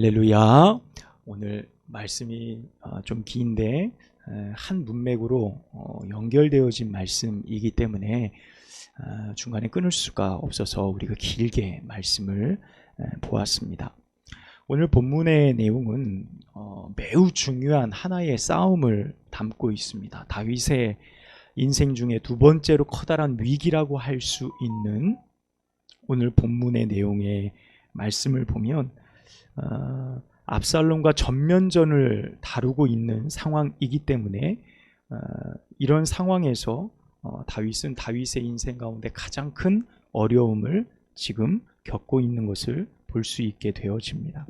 할렐루야. 오늘 말씀이 좀 긴데 한 문맥으로 연결되어진 말씀이기 때문에 중간에 끊을 수가 없어서 우리가 길게 말씀을 보았습니다. 오늘 본문의 내용은 매우 중요한 하나의 싸움을 담고 있습니다. 다윗의 인생 중에 두 번째로 커다란 위기라고 할 수 있는 오늘 본문의 내용의 말씀을 보면 압살롬과 전면전을 다루고 있는 상황이기 때문에 이런 상황에서 다윗은 다윗의 인생 가운데 가장 큰 어려움을 지금 겪고 있는 것을 볼 수 있게 되어집니다.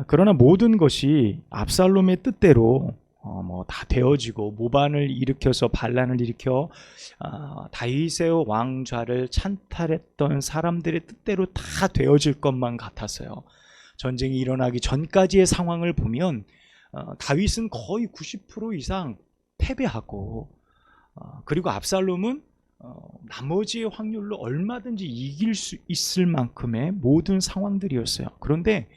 그러나 모든 것이 압살롬의 뜻대로 다 되어지고 모반을 일으켜서 반란을 일으켜 다윗의 왕좌를 찬탈했던 사람들의 뜻대로 다 되어질 것만 같았어요. 전쟁이 일어나기 전까지의 상황을 보면 다윗은 거의 90% 이상 패배하고 그리고 압살롬은 나머지의 확률로 얼마든지 이길 수 있을 만큼의 모든 상황들이었어요. 그런데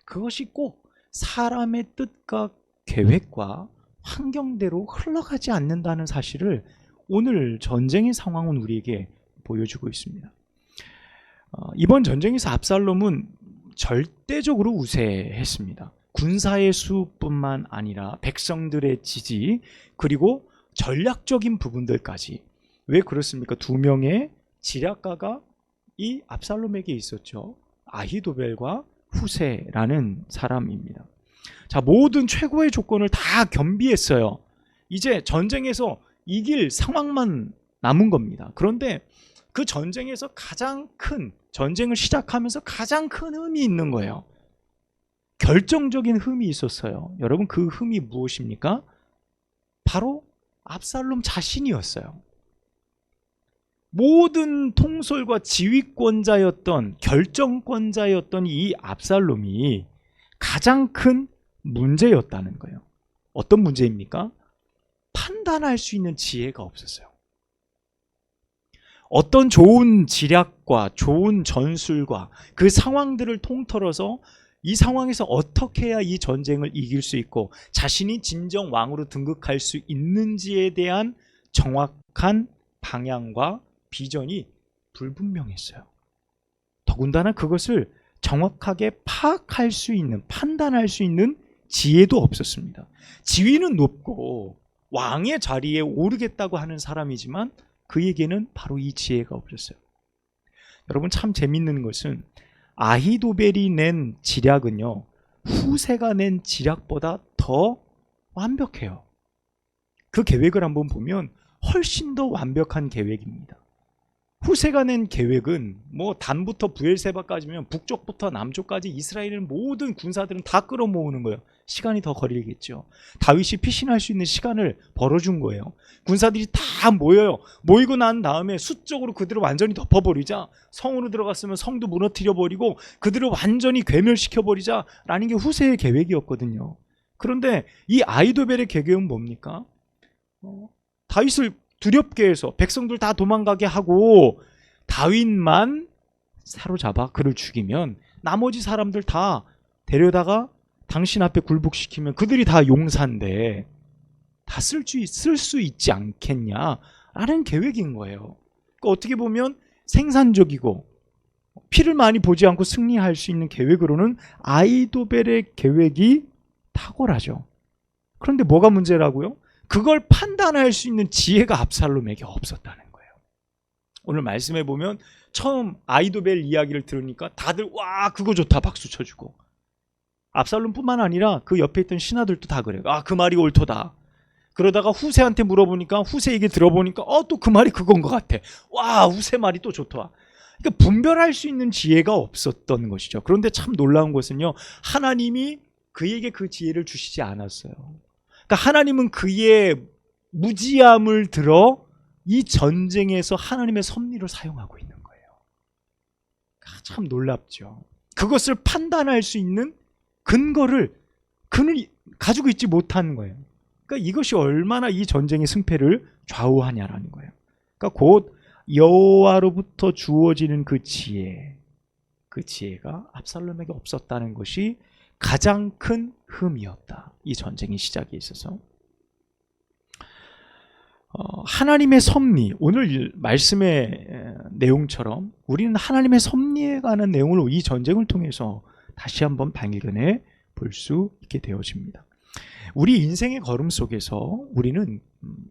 그것이 꼭 사람의 뜻과 계획과 환경대로 흘러가지 않는다는 사실을 오늘 전쟁의 상황은 우리에게 보여주고 있습니다. 이번 전쟁에서 압살롬은 절대적으로 우세했습니다. 군사의 수뿐만 아니라 백성들의 지지 그리고 전략적인 부분들까지. 왜 그렇습니까? 두 명의 지략가가 이 압살롬에게 있었죠. 아히도벨과 후세라는 사람입니다. 자, 모든 최고의 조건을 다 겸비했어요. 이제 전쟁에서 이길 상황만 남은 겁니다. 그런데 그 전쟁에서 전쟁을 시작하면서 가장 큰 흠이 있는 거예요. 결정적인 흠이 있었어요. 여러분, 그 흠이 무엇입니까? 바로 압살롬 자신이었어요. 모든 통솔과 지휘권자였던 결정권자였던 이 압살롬이 가장 큰 문제였다는 거예요. 어떤 문제입니까? 판단할 수 있는 지혜가 없었어요. 어떤 좋은 지략과 좋은 전술과 그 상황들을 통틀어서 이 상황에서 어떻게 해야 이 전쟁을 이길 수 있고 자신이 진정 왕으로 등극할 수 있는지에 대한 정확한 방향과 비전이 불분명했어요. 더군다나 그것을 정확하게 파악할 수 있는, 판단할 수 있는 지혜도 없었습니다. 지위는 높고 왕의 자리에 오르겠다고 하는 사람이지만 그에게는 바로 이 지혜가 없었어요. 여러분, 참 재밌는 것은 아히도벨이 낸 지략은요, 후세가 낸 지략보다 더 완벽해요. 그 계획을 한번 보면 훨씬 더 완벽한 계획입니다. 후세가 낸 계획은 단부터 부엘세바까지면 북쪽부터 남쪽까지 이스라엘의 모든 군사들은 다 끌어모으는 거예요. 시간이 더 걸리겠죠. 다윗이 피신할 수 있는 시간을 벌어준 거예요. 군사들이 다 모여요. 모이고 난 다음에 수적으로 그들을 완전히 덮어버리자. 성으로 들어갔으면 성도 무너뜨려버리고 그들을 완전히 괴멸시켜버리자라는 게 후세의 계획이었거든요. 그런데 이 아히도벨의 계획은 뭡니까? 다윗을 두렵게 해서 백성들 다 도망가게 하고 다윗만 사로잡아 그를 죽이면 나머지 사람들 다 데려다가 당신 앞에 굴복시키면 그들이 다 용사인데 다 쓸 수 있지 않겠냐라는 계획인 거예요. 그러니까 어떻게 보면 생산적이고 피를 많이 보지 않고 승리할 수 있는 계획으로는 아히도벨의 계획이 탁월하죠. 그런데 뭐가 문제라고요? 그걸 판단할 수 있는 지혜가 압살롬에게 없었다는 거예요. 오늘 말씀해 보면 처음 아히도벨 이야기를 들으니까 다들 와 그거 좋다 박수 쳐주고, 압살롬뿐만 아니라 그 옆에 있던 신하들도 다 그래요. 그 말이 옳도다. 그러다가 후세한테 물어보니까 후세 얘기 들어보니까 또 그 말이 그건 것 같아. 와 후세 말이 또 좋다. 그러니까 분별할 수 있는 지혜가 없었던 것이죠. 그런데 참 놀라운 것은요, 하나님이 그에게 그 지혜를 주시지 않았어요. 그러니까 하나님은 그의 무지함을 들어 이 전쟁에서 하나님의 섭리로 사용하고 있는 거예요. 참 놀랍죠. 그것을 판단할 수 있는 근거를 그는 가지고 있지 못한 거예요. 그러니까 이것이 얼마나 이 전쟁의 승패를 좌우하냐라는 거예요. 그러니까 곧 여호와로부터 주어지는 그 지혜, 그 지혜가 압살롬에게 없었다는 것이 가장 큰 흠이었다. 이 전쟁의 시작에 있어서. 하나님의 섭리, 오늘 말씀의 내용처럼 우리는 하나님의 섭리에 관한 내용을 이 전쟁을 통해서 다시 한번 발견해 볼 수 있게 되어집니다. 우리 인생의 걸음 속에서 우리는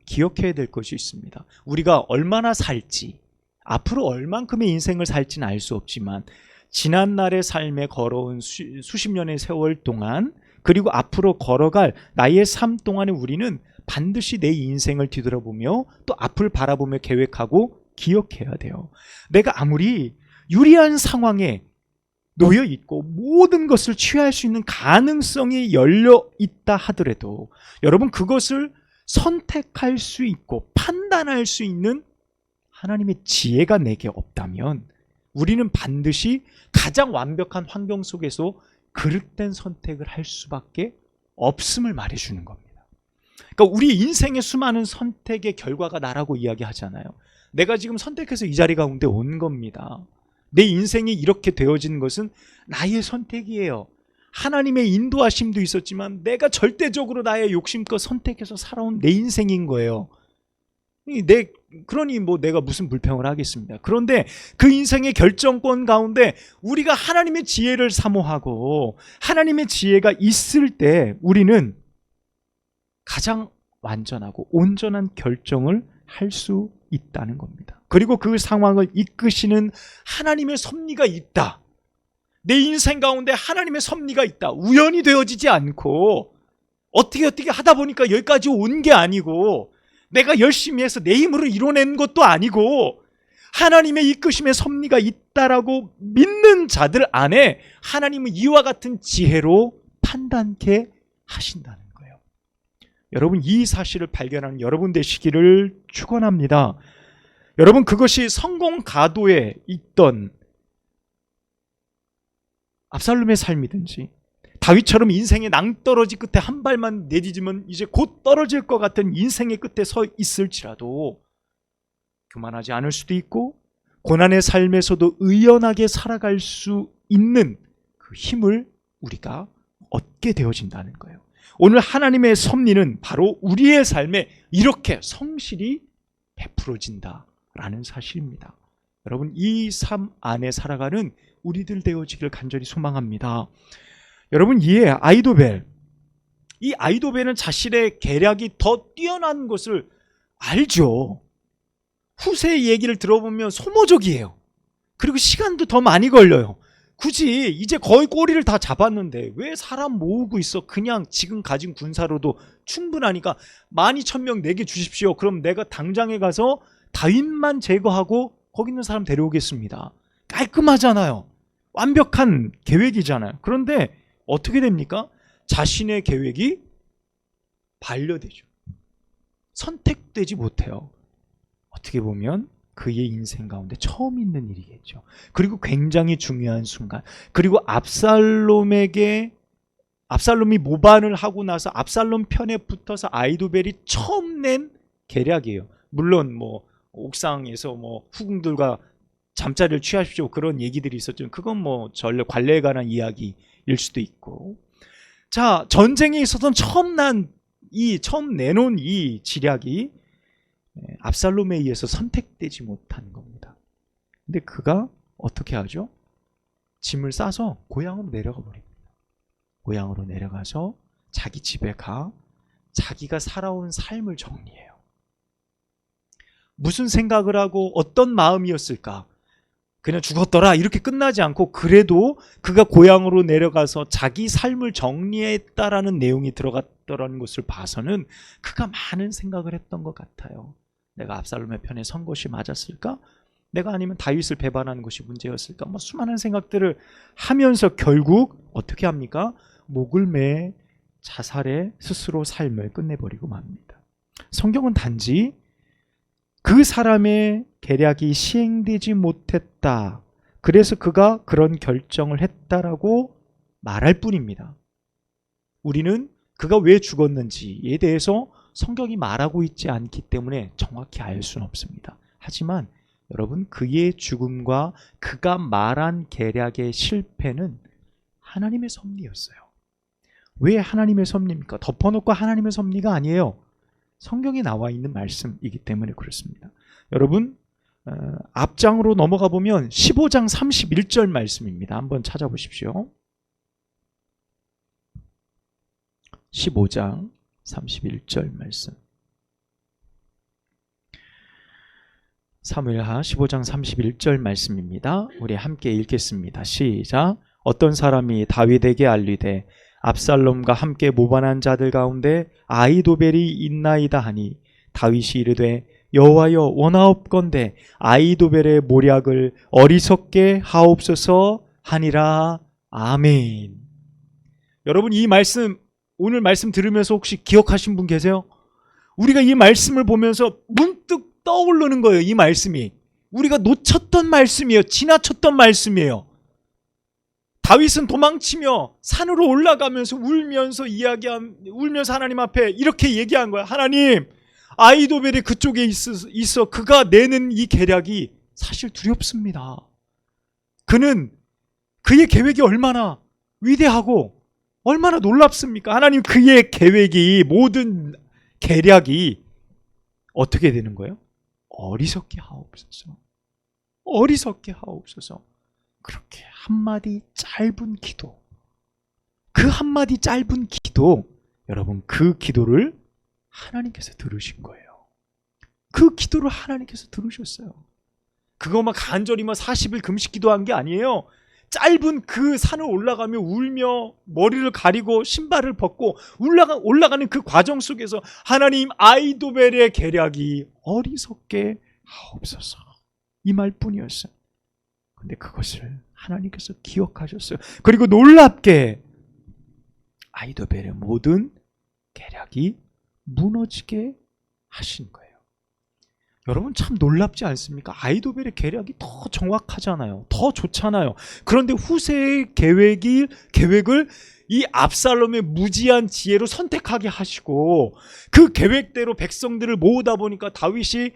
기억해야 될 것이 있습니다. 우리가 얼마나 살지, 앞으로 얼만큼의 인생을 살지는 알 수 없지만 지난날의 삶에 걸어온 수십 년의 세월 동안, 그리고 앞으로 걸어갈 나의 삶 동안에 우리는 반드시 내 인생을 뒤돌아보며 또 앞을 바라보며 계획하고 기억해야 돼요. 내가 아무리 유리한 상황에 놓여 있고 모든 것을 취할 수 있는 가능성이 열려 있다 하더라도 여러분, 그것을 선택할 수 있고 판단할 수 있는 하나님의 지혜가 내게 없다면 우리는 반드시 가장 완벽한 환경 속에서 그릇된 선택을 할 수밖에 없음을 말해주는 겁니다. 그러니까 우리 인생의 수많은 선택의 결과가 나라고 이야기하잖아요. 내가 지금 선택해서 이 자리 가운데 온 겁니다. 내 인생이 이렇게 되어진 것은 나의 선택이에요. 하나님의 인도하심도 있었지만 내가 절대적으로 나의 욕심껏 선택해서 살아온 내 인생인 거예요. 그러니 내가 무슨 불평을 하겠습니다. 그런데 그 인생의 결정권 가운데 우리가 하나님의 지혜를 사모하고 하나님의 지혜가 있을 때 우리는 가장 완전하고 온전한 결정을 할 수 있다는 겁니다. 그리고 그 상황을 이끄시는 하나님의 섭리가 있다. 내 인생 가운데 하나님의 섭리가 있다. 우연히 되어지지 않고 어떻게 하다 보니까 여기까지 온 게 아니고 내가 열심히 해서 내 힘으로 이뤄낸 것도 아니고 하나님의 이끄심의 섭리가 있다라고 믿는 자들 안에 하나님은 이와 같은 지혜로 판단케 하신다는 거예요. 여러분, 이 사실을 발견하는 여러분 되시기를 축원합니다. 여러분, 그것이 성공 가도에 있던 압살롬의 삶이든지 다윗처럼 인생의 낭떠러지 끝에 한 발만 내디디면 이제 곧 떨어질 것 같은 인생의 끝에 서 있을지라도 교만하지 않을 수도 있고 고난의 삶에서도 의연하게 살아갈 수 있는 그 힘을 우리가 얻게 되어진다는 거예요. 오늘 하나님의 섭리는 바로 우리의 삶에 이렇게 성실히 베풀어진다라는 사실입니다. 여러분, 이 삶 안에 살아가는 우리들 되어지기를 간절히 소망합니다. 여러분, 이에 이 아이도벨은 자신의 계략이 더 뛰어난 것을 알죠. 후세의 얘기를 들어보면 소모적이에요. 그리고 시간도 더 많이 걸려요. 굳이 이제 거의 꼬리를 다 잡았는데 왜 사람 모으고 있어? 그냥 지금 가진 군사로도 충분하니까 12,000명 내게 주십시오. 그럼 내가 당장에 가서 다윗만 제거하고 거기 있는 사람 데려오겠습니다. 깔끔하잖아요. 완벽한 계획이잖아요. 그런데 어떻게 됩니까? 자신의 계획이 반려되죠. 선택되지 못해요. 어떻게 보면 그의 인생 가운데 처음 있는 일이겠죠. 그리고 굉장히 중요한 순간, 그리고 압살롬이 모반을 하고 나서 압살롬 편에 붙어서 아이도벨이 처음 낸 계략이에요. 물론 옥상에서 후궁들과 잠자리를 취하십시오 그런 얘기들이 있었죠. 그건 전례 관례에 관한 이야기일 수도 있고. 자, 전쟁에 있어서 처음 내놓은 이 지략이 압살롬에 의해서 선택되지 못한 겁니다. 근데 그가 어떻게 하죠? 짐을 싸서 고향으로 내려가 버립니다. 고향으로 내려가서 자기 집에 가 자기가 살아온 삶을 정리해요. 무슨 생각을 하고 어떤 마음이었을까? 그냥 죽었더라 이렇게 끝나지 않고 그래도 그가 고향으로 내려가서 자기 삶을 정리했다라는 내용이 들어갔더라는 것을 봐서는 그가 많은 생각을 했던 것 같아요. 내가 압살롬의 편에 선 것이 맞았을까? 내가 아니면 다윗을 배반하는 것이 문제였을까? 수많은 생각들을 하면서 결국 어떻게 합니까? 목을 매 자살에 스스로 삶을 끝내버리고 맙니다. 성경은 단지 그 사람의 계략이 시행되지 못했다, 그래서 그가 그런 결정을 했다라고 말할 뿐입니다. 우리는 그가 왜 죽었는지에 대해서 성경이 말하고 있지 않기 때문에 정확히 알 수는 없습니다. 하지만 여러분, 그의 죽음과 그가 말한 계략의 실패는 하나님의 섭리였어요. 왜 하나님의 섭리입니까? 덮어놓고 하나님의 섭리가 아니에요. 성경에 나와 있는 말씀이기 때문에 그렇습니다. 여러분, 앞장으로 넘어가 보면 15장 31절 말씀입니다. 한번 찾아보십시오. 15장 31절 말씀. 사무엘하 15장 31절 말씀입니다. 우리 함께 읽겠습니다. 시작. 어떤 사람이 다윗에게 알리되 압살롬과 함께 모반한 자들 가운데 아히도벨이 있나이다 하니 다윗이 이르되 여호와여 원하옵건대 아히도벨의 모략을 어리석게 하옵소서 하니라. 아멘. 여러분, 이 말씀, 오늘 말씀 들으면서 혹시 기억하신 분 계세요? 우리가 이 말씀을 보면서 문득 떠오르는 거예요. 이 말씀이 우리가 놓쳤던 말씀이에요. 지나쳤던 말씀이에요. 다윗은 도망치며 산으로 올라가면서 울면서 울면서 하나님 앞에 이렇게 얘기한 거야. 하나님, 아히도벨이 그쪽에 있어 그가 내는 이 계략이 사실 두렵습니다. 그의 계획이 얼마나 위대하고 얼마나 놀랍습니까? 하나님, 그의 계획이, 모든 계략이 어떻게 되는 거예요? 어리석게 하옵소서. 어리석게 하옵소서. 그렇게 한마디 짧은 기도, 그 한마디 짧은 기도, 여러분, 그 기도를 하나님께서 들으신 거예요. 그 기도를 하나님께서 들으셨어요. 그거만 간절히 40일 금식 기도한 게 아니에요. 짧은 그 산을 올라가며 울며 머리를 가리고 신발을 벗고 올라가는 그 과정 속에서 하나님, 아히도벨의 계략이 어리석게 하옵소서, 이 말뿐이었어요. 근데 그것을 하나님께서 기억하셨어요. 그리고 놀랍게 아히도벨의 모든 계략이 무너지게 하신 거예요. 여러분, 참 놀랍지 않습니까? 아히도벨의 계략이 더 정확하잖아요. 더 좋잖아요. 그런데 후세의 계획을 이 압살롬의 무지한 지혜로 선택하게 하시고, 그 계획대로 백성들을 모으다 보니까 다윗이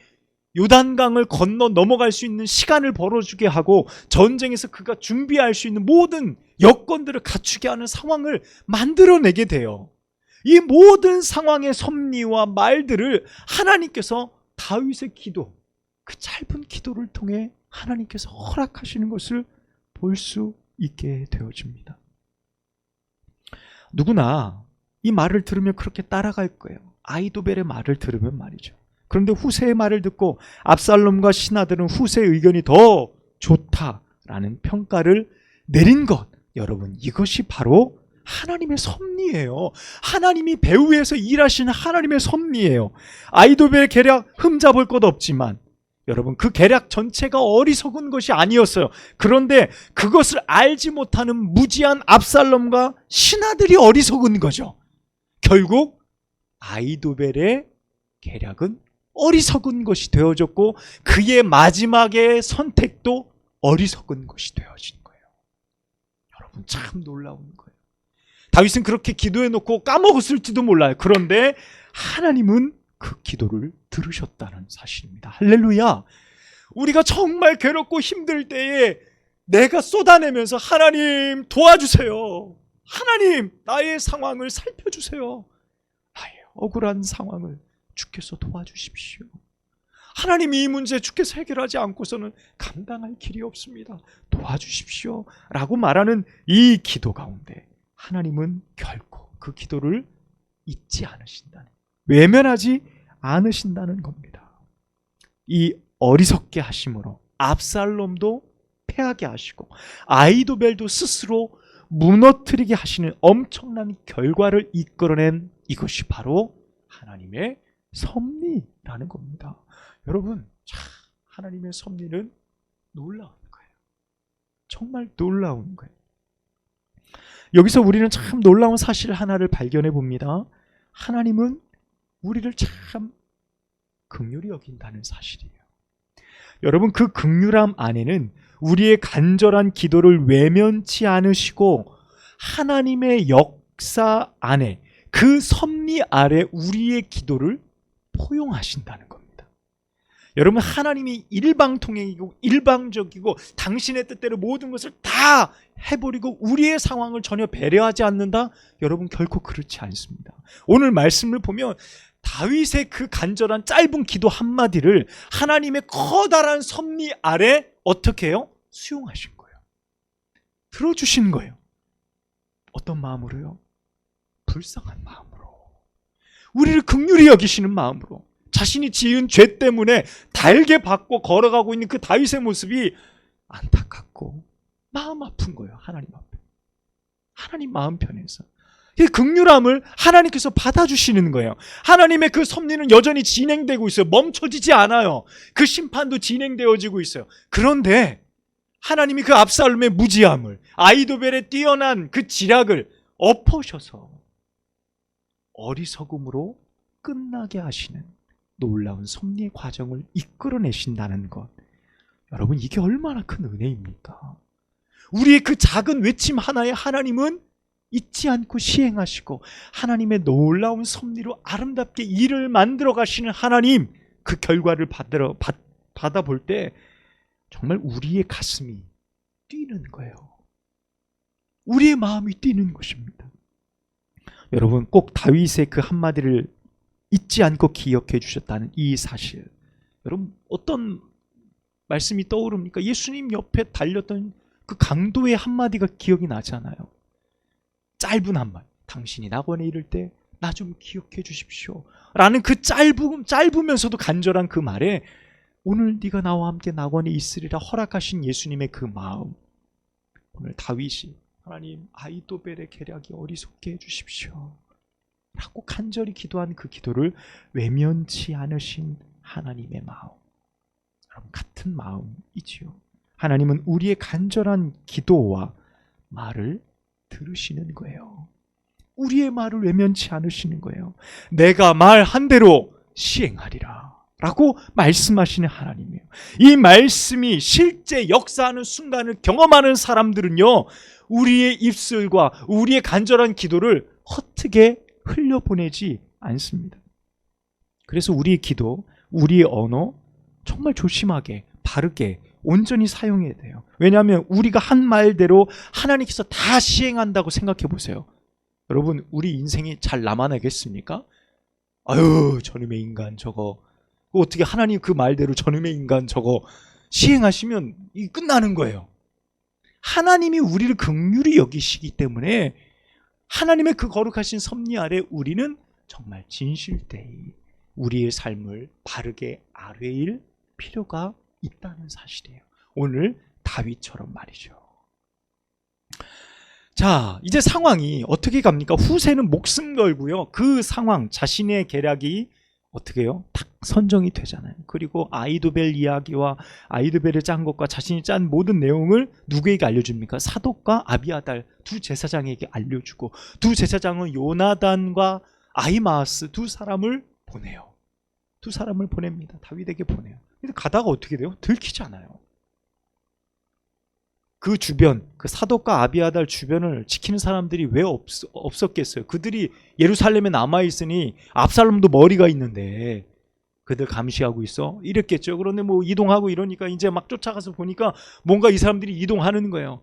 요단강을 건너 넘어갈 수 있는 시간을 벌어주게 하고 전쟁에서 그가 준비할 수 있는 모든 여건들을 갖추게 하는 상황을 만들어내게 돼요. 이 모든 상황의 섭리와 말들을 하나님께서 다윗의 기도, 그 짧은 기도를 통해 하나님께서 허락하시는 것을 볼 수 있게 되어집니다. 누구나 이 말을 들으면 그렇게 따라갈 거예요. 아히도벨의 말을 들으면 말이죠. 그런데 후세의 말을 듣고 압살롬과 신하들은 후세의 의견이 더 좋다라는 평가를 내린 것, 여러분, 이것이 바로 하나님의 섭리예요. 하나님이 배후에서 일하시는 하나님의 섭리예요. 아히도벨의 계략 흠잡을 것 없지만 여러분, 그 계략 전체가 어리석은 것이 아니었어요. 그런데 그것을 알지 못하는 무지한 압살롬과 신하들이 어리석은 거죠. 결국 아히도벨의 계략은 어리석은 것이 되어졌고 그의 마지막의 선택도 어리석은 것이 되어진 거예요. 여러분, 참 놀라운 거예요. 다윗은 그렇게 기도해놓고 까먹었을지도 몰라요. 그런데 하나님은 그 기도를 들으셨다는 사실입니다. 할렐루야. 우리가 정말 괴롭고 힘들 때에 내가 쏟아내면서 하나님 도와주세요, 하나님 나의 상황을 살펴주세요, 나의 억울한 상황을 주께서 도와주십시오, 하나님 이 문제 주께서 해결하지 않고서는 감당할 길이 없습니다, 도와주십시오 라고 말하는 이 기도 가운데 하나님은 결코 그 기도를 잊지 않으신다는, 외면하지 않으신다는 겁니다. 이 어리석게 하심으로 압살롬도 패하게 하시고 아히도벨도 스스로 무너뜨리게 하시는 엄청난 결과를 이끌어낸 이것이 바로 하나님의 섭리라는 겁니다. 여러분, 하나님의 섭리는 놀라운 거예요. 정말 놀라운 거예요. 여기서 우리는 참 놀라운 사실 하나를 발견해 봅니다. 하나님은 우리를 참 긍휼히 여긴다는 사실이에요. 여러분, 그 긍휼함 안에는 우리의 간절한 기도를 외면치 않으시고 하나님의 역사 안에, 그 섭리 아래 우리의 기도를 포용하신다는 겁니다. 여러분, 하나님이 일방통행이고 일방적이고 당신의 뜻대로 모든 것을 다 해버리고 우리의 상황을 전혀 배려하지 않는다? 여러분, 결코 그렇지 않습니다. 오늘 말씀을 보면 다윗의 그 간절한 짧은 기도 한마디를 하나님의 커다란 섭리 아래 어떻게 해요? 수용하신 거예요. 들어주신 거예요. 어떤 마음으로요? 불쌍한 마음으로, 우리를 긍휼히 여기시는 마음으로. 자신이 지은 죄 때문에 달게 받고 걸어가고 있는 그 다윗의 모습이 안타깝고 마음 아픈 거예요. 하나님 앞에, 하나님 마음 편에서 그 긍휼함을 하나님께서 받아주시는 거예요. 하나님의 그 섭리는 여전히 진행되고 있어요. 멈춰지지 않아요. 그 심판도 진행되어지고 있어요. 그런데 하나님이 그 압살롬의 무지함을, 아히도벨의 뛰어난 그 지략을 엎으셔서 어리석음으로 끝나게 하시는 놀라운 섭리의 과정을 이끌어내신다는 것, 여러분, 이게 얼마나 큰 은혜입니까? 우리의 그 작은 외침 하나에 하나님은 잊지 않고 시행하시고 하나님의 놀라운 섭리로 아름답게 일을 만들어 가시는 하나님, 그 결과를 받아볼 때 정말 우리의 가슴이 뛰는 거예요. 우리의 마음이 뛰는 것입니다. 여러분, 꼭 다윗의 그 한마디를 잊지 않고 기억해 주셨다는 이 사실, 여러분, 어떤 말씀이 떠오릅니까? 예수님 옆에 달렸던 그 강도의 한마디가 기억이 나잖아요. 짧은 한마디, 당신이 낙원에 이를 때 나 좀 기억해 주십시오 라는 그 짧으면서도 간절한 그 말에 오늘 네가 나와 함께 낙원에 있으리라 허락하신 예수님의 그 마음, 오늘 다윗이 하나님, 아히도벨의 계략이 어리석게 해주십시오 라고 간절히 기도한 그 기도를 외면치 않으신 하나님의 마음, 여러분, 같은 마음이지요. 하나님은 우리의 간절한 기도와 말을 들으시는 거예요. 우리의 말을 외면치 않으시는 거예요. 내가 말한 대로 시행하리라 라고 말씀하시는 하나님이에요. 이 말씀이 실제 역사하는 순간을 경험하는 사람들은요, 우리의 입술과 우리의 간절한 기도를 헛되게 흘려보내지 않습니다. 그래서 우리의 기도, 우리의 언어 정말 조심하게, 바르게, 온전히 사용해야 돼요. 왜냐하면 우리가 한 말대로 하나님께서 다 시행한다고 생각해 보세요. 여러분, 우리 인생이 잘 남아나겠습니까? 아유, 저놈의 인간 저거, 어떻게 하나님 그 말대로 저놈의 인간 저거 시행하시면 이 끝나는 거예요. 하나님이 우리를 긍휼히 여기시기 때문에 하나님의 그 거룩하신 섭리 아래 우리는 정말 진실되이 우리의 삶을 바르게 아뢰일 필요가 있다는 사실이에요. 오늘 다윗처럼 말이죠. 자, 이제 상황이 어떻게 갑니까? 후세는 목숨 걸고요, 그 상황, 자신의 계략이 어떻게 해요? 딱 선정이 되잖아요. 그리고 아히도벨 이야기와 아히도벨을 짠 것과 자신이 짠 모든 내용을 누구에게 알려줍니까? 사독과 아비아달 두 제사장에게 알려주고, 두 제사장은 요나단과 아히마아스 두 사람을 보내요. 두 사람을 보냅니다. 다윗에게 보내요. 근데 가다가 어떻게 돼요? 들키잖아요. 그 주변, 그 사독과 아비아달 주변을 지키는 사람들이 왜 없었겠어요? 그들이 예루살렘에 남아있으니 압살롬도 머리가 있는데 그들 감시하고 있어? 이랬겠죠. 그런데 뭐 이동하고 이러니까 이제 막 쫓아가서 보니까 뭔가 이 사람들이 이동하는 거예요.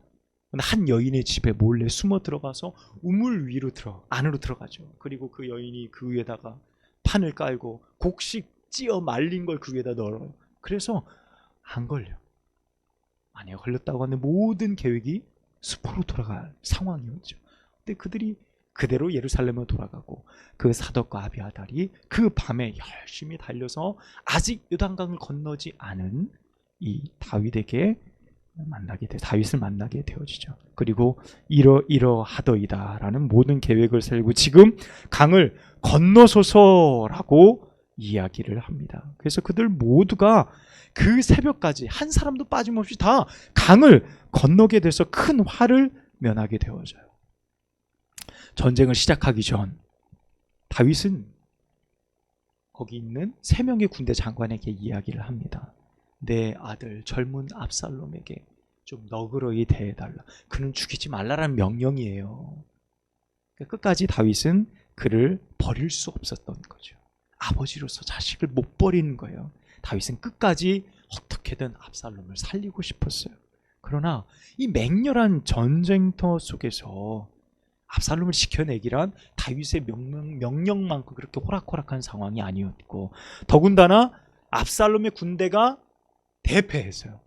한 여인의 집에 몰래 숨어 들어가서 우물 위로 안으로 들어가죠. 그리고 그 여인이 그 위에다가 판을 깔고 곡식 찌어 말린 걸 그 위에다 넣어요. 그래서 안 걸려. 만약 걸렸다고 하는 모든 계획이 수포로 돌아갈 상황이었죠. 근데 그들이 그대로 예루살렘으로 돌아가고, 그 사독과 아비아달이 그 밤에 열심히 달려서 아직 요단강을 건너지 않은 이 다윗을 만나게 되어지죠. 그리고 이러하더이다라는 모든 계획을 세우고 지금 강을 건너소서라고 이야기를 합니다. 그래서 그들 모두가 그 새벽까지 한 사람도 빠짐없이 다 강을 건너게 돼서 큰 화를 면하게 되어져요. 전쟁을 시작하기 전 다윗은 거기 있는 3명의 군대 장관에게 이야기를 합니다. 내 아들 젊은 압살롬에게 좀 너그러이 대해달라. 그는 죽이지 말라라는 명령이에요. 끝까지 다윗은 그를 버릴 수 없었던 거죠. 아버지로서 자식을 못 버리는 거예요. 다윗은 끝까지 어떻게든 압살롬을 살리고 싶었어요. 그러나 이 맹렬한 전쟁터 속에서 압살롬을 지켜내기란 다윗의 명령만큼 그렇게 호락호락한 상황이 아니었고, 더군다나 압살롬의 군대가 대패했어요.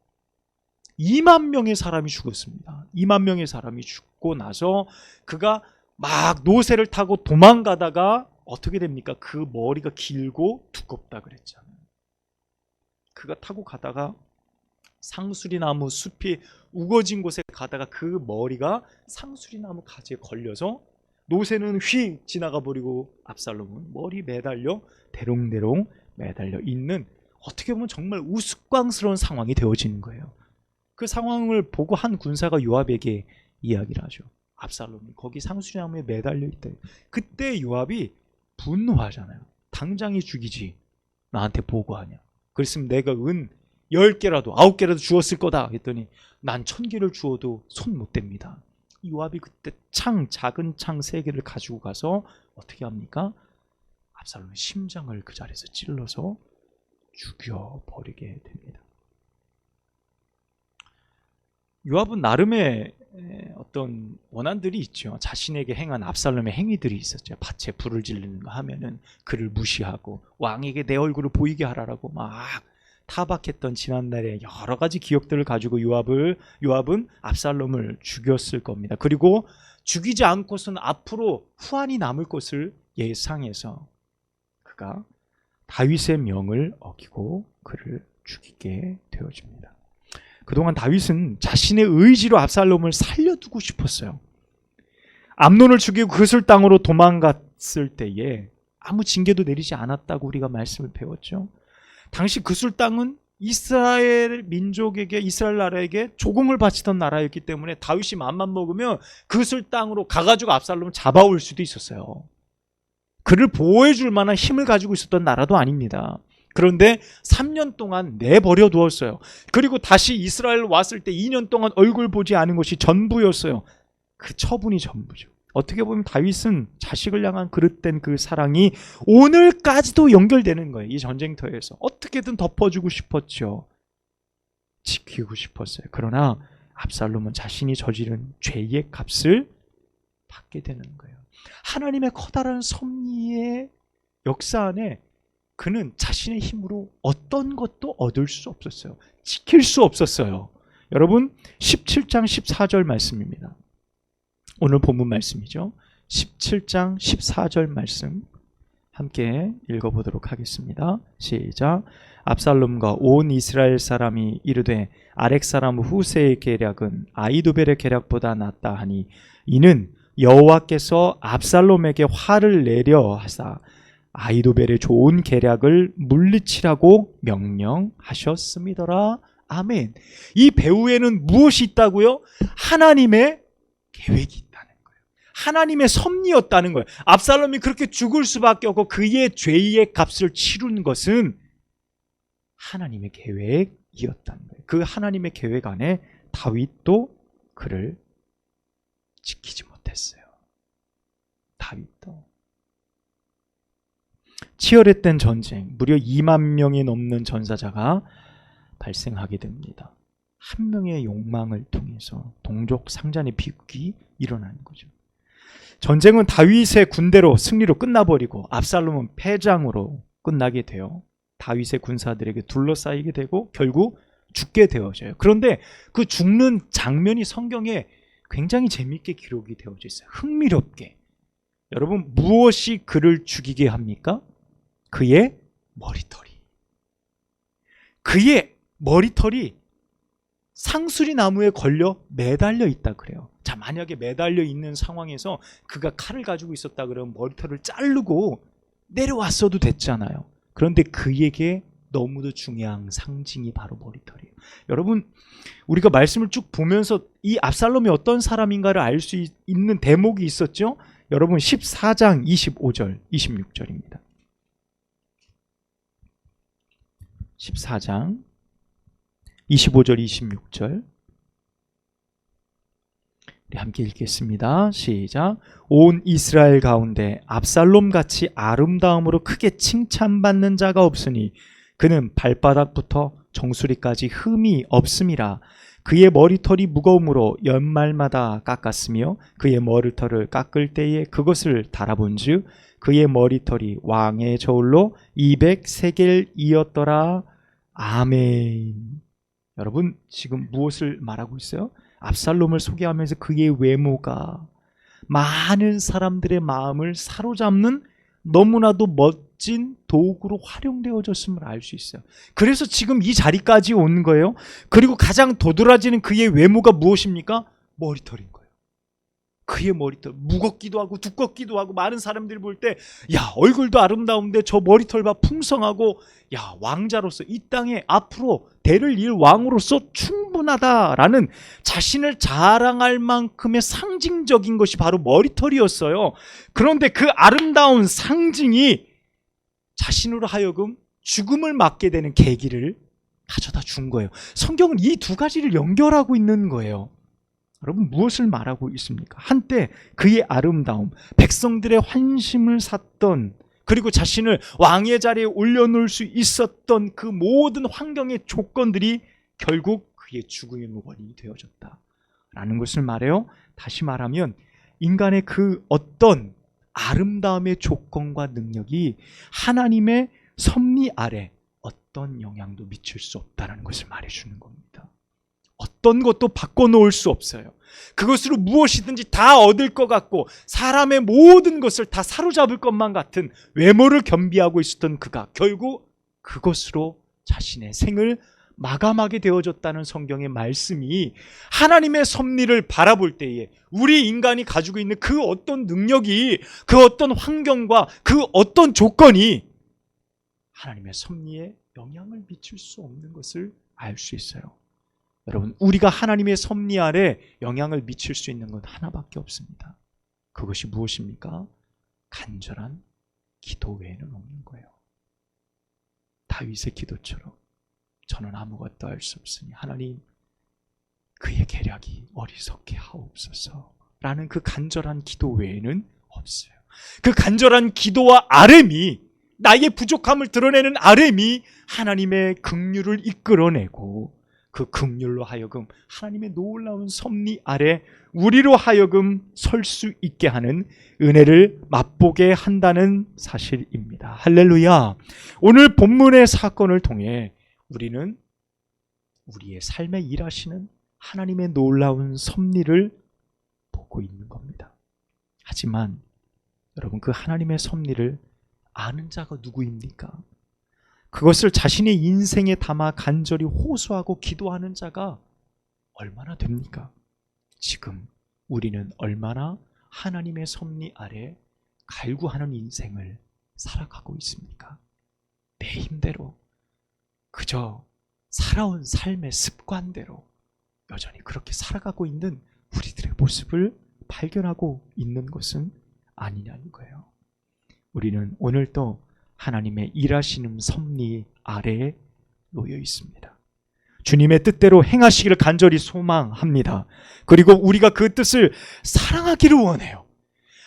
2만 명의 사람이 죽었습니다. 2만 명의 사람이 죽고 나서 그가 막 노새를 타고 도망가다가 어떻게 됩니까? 그 머리가 길고 두껍다 그랬잖아요. 그가 타고 가다가 상수리나무 숲이 우거진 곳에 가다가 그 머리가 상수리나무 가지에 걸려서 노새는 휙 지나가 버리고 압살롬은 머리 매달려 대롱대롱 매달려 있는, 어떻게 보면 정말 우스꽝스러운 상황이 되어지는 거예요. 그 상황을 보고 한 군사가 요압에게 이야기를 하죠. 압살롬이 거기 상수리나무에 매달려 있다. 그때 요압이 분노하잖아요. 당장에 죽이지 나한테 보고하냐. 그랬으면 내가 은 10개라도 9개라도 주었을 거다 했더니 난 1000개를 주어도 손 못 댑니다. 요압이 그때 작은 창 3개를 가지고 가서 어떻게 합니까? 압살롬의 심장을 그 자리에서 찔러서 죽여버리게 됩니다. 요압은 나름의 어떤 원한들이 있죠. 자신에게 행한 압살롬의 행위들이 있었죠. 밭에 불을 지르는 거 하면은 그를 무시하고 왕에게 내 얼굴을 보이게 하라라고 막 타박했던 지난날의 여러 가지 기억들을 가지고 요압은 압살롬을 죽였을 겁니다. 그리고 죽이지 않고서는 앞으로 후환이 남을 것을 예상해서 그가 다윗의 명을 어기고 그를 죽이게 되어집니다. 그동안 다윗은 자신의 의지로 압살롬을 살려두고 싶었어요. 암논을 죽이고 그슬 땅으로 도망갔을 때에 아무 징계도 내리지 않았다고 우리가 말씀을 배웠죠. 당시 그슬 땅은 이스라엘 민족에게, 이스라엘 나라에게 조공을 바치던 나라였기 때문에 다윗이 맘만 먹으면 그슬 땅으로 가가지고 압살롬을 잡아올 수도 있었어요. 그를 보호해 줄 만한 힘을 가지고 있었던 나라도 아닙니다. 그런데 3년 동안 내버려 두었어요. 그리고 다시 이스라엘 왔을 때 2년 동안 얼굴 보지 않은 것이 전부였어요. 그 처분이 전부죠. 어떻게 보면 다윗은 자식을 향한 그릇된 그 사랑이 오늘까지도 연결되는 거예요. 이 전쟁터에서 어떻게든 덮어주고 싶었죠. 지키고 싶었어요. 그러나 압살롬은 자신이 저지른 죄의 값을 받게 되는 거예요. 하나님의 커다란 섭리의 역사 안에 그는 자신의 힘으로 어떤 것도 얻을 수 없었어요. 지킬 수 없었어요. 여러분 17장 14절 말씀입니다. 오늘 본문 말씀이죠. 17장 14절 말씀 함께 읽어보도록 하겠습니다. 시작. 압살롬과 온 이스라엘 사람이 이르되 아렉 사람 후세의 계략은 아히도벨의 계략보다 낫다 하니 이는 여호와께서 압살롬에게 화를 내려 하사 아히도벨의 좋은 계략을 물리치라고 명령하셨음이더라. 아멘. 이 배후에는 무엇이 있다고요? 하나님의 계획이 있다는 거예요. 하나님의 섭리였다는 거예요. 압살롬이 그렇게 죽을 수밖에 없고 그의 죄의 값을 치른 것은 하나님의 계획이었다는 거예요. 그 하나님의 계획 안에 다윗도 그를 지키지 못했어요. 다윗도. 치열했던 전쟁, 무려 2만 명이 넘는 전사자가 발생하게 됩니다. 한 명의 욕망을 통해서 동족 상잔의 비극이 일어나는 거죠. 전쟁은 다윗의 군대로 승리로 끝나버리고 압살롬은 패장으로 끝나게 돼요. 다윗의 군사들에게 둘러싸이게 되고 결국 죽게 되어져요. 그런데 그 죽는 장면이 성경에 굉장히 재미있게 기록이 되어져 있어요. 흥미롭게. 여러분 무엇이 그를 죽이게 합니까? 그의 머리털이. 그의 머리털이 상수리 나무에 걸려 매달려 있다 그래요. 자, 만약에 매달려 있는 상황에서 그가 칼을 가지고 있었다 그러면 머리털을 자르고 내려왔어도 됐잖아요. 그런데 그에게 너무도 중요한 상징이 바로 머리털이에요. 여러분 우리가 말씀을 쭉 보면서 이 압살롬이 어떤 사람인가를 알 수 있는 대목이 있었죠. 여러분 14장 25절 26절입니다. 14장 25절 26절 우리 함께 읽겠습니다. 시작. 온 이스라엘 가운데 압살롬같이 아름다움으로 크게 칭찬받는 자가 없으니 그는 발바닥부터 정수리까지 흠이 없음이라. 그의 머리털이 무거움으로 연말마다 깎았으며 그의 머리털을 깎을 때에 그것을 달아본즉 그의 머리털이 왕의 저울로 200세겔이었더라. 아멘. 여러분, 지금 무엇을 말하고 있어요? 압살롬을 소개하면서 그의 외모가 많은 사람들의 마음을 사로잡는 너무나도 멋진 도구로 활용되어졌음을 알 수 있어요. 그래서 지금 이 자리까지 온 거예요. 그리고 가장 도드라지는 그의 외모가 무엇입니까? 머리털인 거예요. 그의 머리털 무겁기도 하고 두껍기도 하고, 많은 사람들이 볼 때 야, 얼굴도 아름다운데 저 머리털 봐, 풍성하고, 야, 왕자로서 이 땅에 앞으로 대를 이을 왕으로서 충분하다라는 자신을 자랑할 만큼의 상징적인 것이 바로 머리털이었어요. 그런데 그 아름다운 상징이 자신으로 하여금 죽음을 맞게 되는 계기를 가져다 준 거예요. 성경은 이 두 가지를 연결하고 있는 거예요. 여러분, 무엇을 말하고 있습니까? 한때 그의 아름다움, 백성들의 환심을 샀던, 그리고 자신을 왕의 자리에 올려놓을 수 있었던 그 모든 환경의 조건들이 결국 그의 죽음의 원인이 되어졌다라는 것을 말해요. 다시 말하면 인간의 그 어떤 아름다움의 조건과 능력이 하나님의 섭리 아래 어떤 영향도 미칠 수 없다는 것을 말해주는 겁니다. 어떤 것도 바꿔놓을 수 없어요. 그것으로 무엇이든지 다 얻을 것 같고 사람의 모든 것을 다 사로잡을 것만 같은 외모를 겸비하고 있었던 그가 결국 그것으로 자신의 생을 마감하게 되어졌다는 성경의 말씀이 하나님의 섭리를 바라볼 때에 우리 인간이 가지고 있는 그 어떤 능력이, 그 어떤 환경과 그 어떤 조건이 하나님의 섭리에 영향을 미칠 수 없는 것을 알 수 있어요. 여러분, 우리가 하나님의 섭리 아래 영향을 미칠 수 있는 건 하나밖에 없습니다. 그것이 무엇입니까? 간절한 기도 외에는 없는 거예요. 다윗의 기도처럼 저는 아무것도 할 수 없으니 하나님 그의 계략이 어리석게 하옵소서 라는 그 간절한 기도 외에는 없어요. 그 간절한 기도와 아뢰미, 나의 부족함을 드러내는 아뢰미 하나님의 긍휼을 이끌어내고 그 긍휼로 하여금 하나님의 놀라운 섭리 아래 우리로 하여금 설 수 있게 하는 은혜를 맛보게 한다는 사실입니다. 할렐루야. 오늘 본문의 사건을 통해 우리는 우리의 삶에 일하시는 하나님의 놀라운 섭리를 보고 있는 겁니다. 하지만 여러분, 그 하나님의 섭리를 아는 자가 누구입니까? 그것을 자신의 인생에 담아 간절히 호소하고 기도하는 자가 얼마나 됩니까? 지금 우리는 얼마나 하나님의 섭리 아래 갈구하는 인생을 살아가고 있습니까? 내 힘대로, 그저 살아온 삶의 습관대로 여전히 그렇게 살아가고 있는 우리들의 모습을 발견하고 있는 것은 아니냐는 거예요. 우리는 오늘도 하나님의 일하시는 섭리 아래에 놓여 있습니다. 주님의 뜻대로 행하시기를 간절히 소망합니다. 그리고 우리가 그 뜻을 사랑하기를 원해요.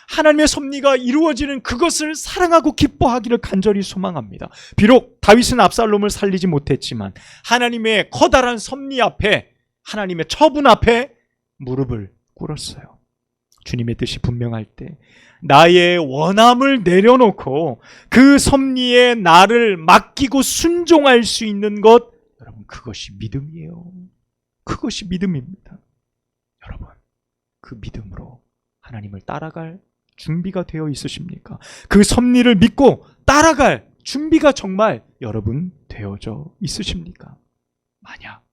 하나님의 섭리가 이루어지는 그것을 사랑하고 기뻐하기를 간절히 소망합니다. 비록 다윗은 압살롬을 살리지 못했지만 하나님의 커다란 섭리 앞에, 하나님의 처분 앞에 무릎을 꿇었어요. 주님의 뜻이 분명할 때 나의 원함을 내려놓고 그 섭리에 나를 맡기고 순종할 수 있는 것, 여러분, 그것이 믿음이에요. 그것이 믿음입니다. 여러분, 그 믿음으로 하나님을 따라갈 준비가 되어 있으십니까? 그 섭리를 믿고 따라갈 준비가 정말 여러분 되어져 있으십니까? 만약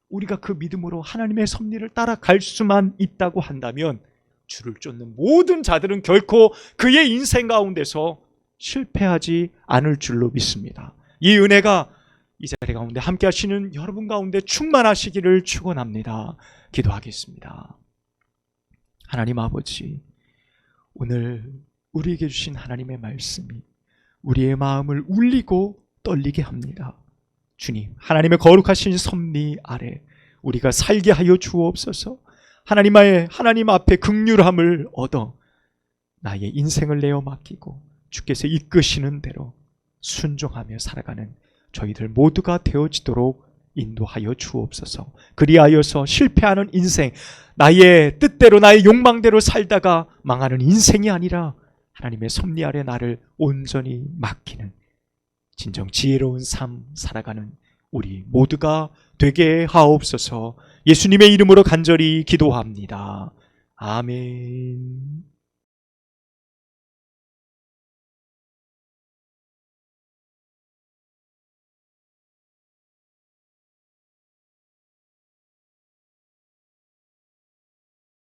우리가 그 믿음으로 하나님의 섭리를 따라갈 수만 있다고 한다면 주를 쫓는 모든 자들은 결코 그의 인생 가운데서 실패하지 않을 줄로 믿습니다. 이 은혜가 이 자리 가운데 함께 하시는 여러분 가운데 충만하시기를 축원합니다. 기도하겠습니다. 하나님 아버지, 오늘 우리에게 주신 하나님의 말씀이 우리의 마음을 울리고 떨리게 합니다. 주님, 하나님의 거룩하신 섭리 아래 우리가 살게 하여 주옵소서. 하나님 앞에 긍휼함을 얻어 나의 인생을 내어 맡기고 주께서 이끄시는 대로 순종하며 살아가는 저희들 모두가 되어지도록 인도하여 주옵소서. 그리하여서 실패하는 인생, 나의 뜻대로 나의 욕망대로 살다가 망하는 인생이 아니라 하나님의 섭리 아래 나를 온전히 맡기는 진정 지혜로운 삶 살아가는 우리 모두가 되게 하옵소서. 예수님의 이름으로 간절히 기도합니다. 아멘.